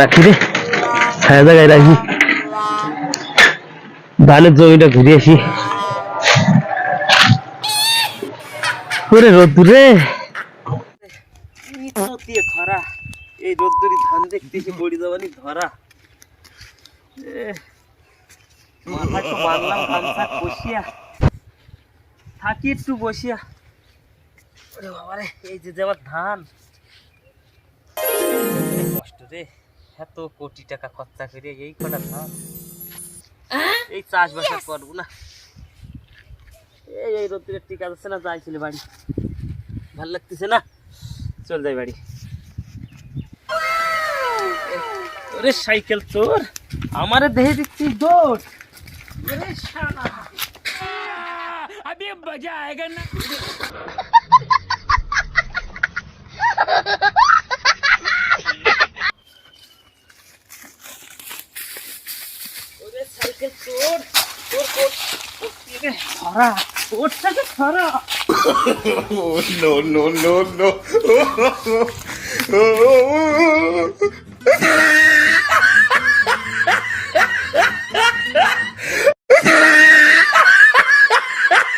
রাখি রে, ছায়া জায়গায় রাখি, ধানের জমিটা ঘুরে আসি। ওরে রোদ্দুরে খরা, এই রোদ্দুরি ধান দেখতে এসে পড়ি যাবানি ধরা। মাথা একটু মারলাম, ধান শাক বসিয়া থাকি একটু বসিয়া। ওরে বাবারে, এই যে আমার ধান, কষ্ট রে, এত কোটি টাকা খরচা করে এই কটা ধান, এই চাষবাস করবো না। এই রোদ্দুরে টিকা যাচ্ছে না, যাইছিল বাড়ি, ভাল লাগতেছে না, চল যাই বাড়ি। ওরে সাইকেল চোর, আমারে দেহে দিচ্ছিস দৌড়, ওরে শালা, अभी मजा आएगा ना। ওরে সাইকেল চোর, তোর কোট কোটিতে ধরা, কোটটাকে ধরা। No, no, no, no.